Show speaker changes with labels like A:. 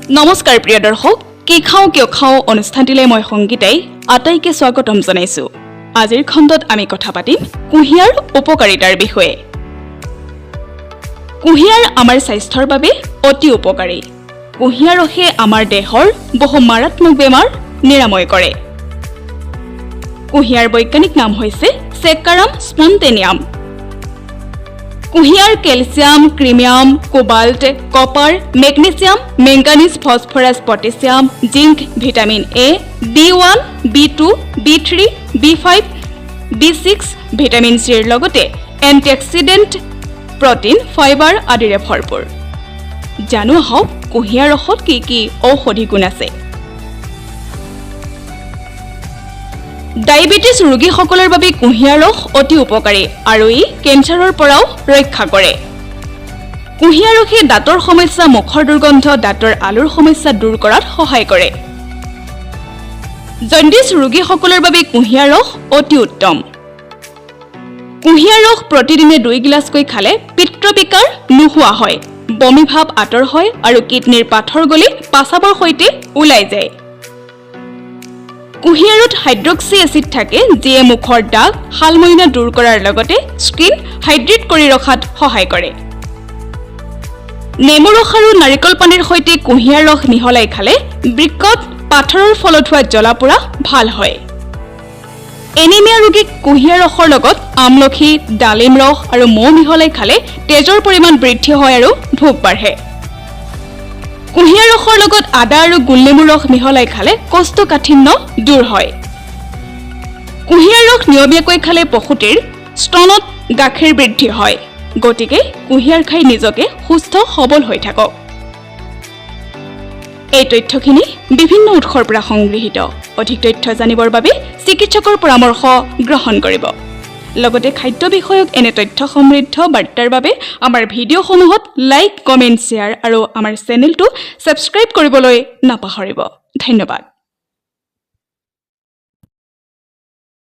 A: নমস্কাৰ প্ৰিয় দৰ্শক, কি খাওঁ কিয় খাওঁ অনুষ্ঠানটিলৈ মই সংগীতাই আটাইকে স্বাগতম জনাইছো। আজিৰ খণ্ডত আমি কথা পাতিম কুঁহিয়াৰ উপকাৰিতাৰ বিষয়ে। কুঁহিয়াৰ আমাৰ স্বাস্থ্যৰ বাবে অতি উপকাৰী। কুঁহিয়াৰ ৰসে আমাৰ দেহৰ বহু মাৰাত্মক বেমাৰ নিৰাময় কৰে। কুঁহিয়াৰ বৈজ্ঞানিক নাম হৈছে চেক্কাৰাম স্পণ্টেনিয়াম। কুঁহিয়াৰ calcium, chromium, cobalt, copper, magnesium, manganese, phosphorus, potassium, zinc, vitamin A, B1, B2, B3, B5, B6, vitamin চিৰ লগতে এণ্টিঅক্সিডেণ্ট, প্ৰটিন, ফাইবাৰ আদিৰে ভৰপূৰ। জানো আহক কুঁহিয়াৰ ৰসত কি কি ঔষধি গুণ আছে। ডায়েবেটিছ ৰোগীসকলৰ বাবে কুঁহিয়াৰ ৰস অতি উপকাৰী আৰু ই কেঞ্চাৰৰ পৰাও ৰক্ষা কৰে। কুঁহিয়াৰ ৰসে দাঁতৰ সমস্যা, মুখৰ দুৰ্গন্ধ, দাঁতৰ আলুৰ সমস্যা দূৰ কৰাত সহায় কৰে। জণ্ডিছ ৰোগীসকলৰ বাবে কুঁহিয়াৰ ৰস অতি উত্তম। কুঁহিয়াৰ ৰস প্ৰতিদিনে 2 গিলাচকৈ খালে পিত্তবিকাৰ নোহোৱা হয়, বমি ভাৱ আঁতৰ হয় আৰু কিডনীৰ পাথৰ গলি পাচাবৰ সৈতে ওলাই যায়। কুঁহিয়াৰত হাইড্ৰক্সি এচিড থাকে, যিয়ে মুখৰ দাগ, শালমইনা দূৰ কৰাৰ লগতে স্কিন হাইড্ৰেট কৰি ৰখাত সহায় কৰে। নেমু ৰস আৰু নাৰিকল পানীৰ সৈতে কুঁহিয়াৰ ৰস মিহলাই খালে বৃক্কত পাথৰৰ ফলত হোৱা জ্বলা-পোৰা ভাল হয়। এনিমিয়া ৰোগীক কুঁহিয়াৰ ৰসৰ লগত আমলখি, ডালিম ৰস আৰু মৌ মিহলাই খালে তেজৰ পৰিমাণ বৃদ্ধি হয় আৰু ভোক বাঢ়ে। কুঁহিয়াৰ ৰসৰ লগত আদা আৰু গোলনেমু ৰস মিহলাই খালে কোষ্ঠকাঠিন্য দূৰ হয়। কুঁহিয়াৰ ৰস নিয়মীয়াকৈ খালে প্ৰসূতিৰ স্তনত গাখীৰ বৃদ্ধি হয়। গতিকে কুঁহিয়াৰ খাই নিজকে সুস্থ সবল হৈ থাকক। এই তথ্যখিনি বিভিন্ন উৎসৰ পৰা সংগৃহীত। অধিক তথ্য জানিবৰ বাবে চিকিৎসকৰ পৰামৰ্শ গ্ৰহণ কৰিব। লগতে খাদ্য বিষয়ক এনে তথ্য সমৃদ্ধ বাৰ্তাৰ বাবে আমাৰ ভিডিঅ'সমূহত লাইক, কমেণ্ট, শ্বেয়াৰ আৰু আমাৰ চেনেলটো ছাবস্ক্ৰাইব কৰিবলৈ নাপাহৰিব। ধন্যবাদ।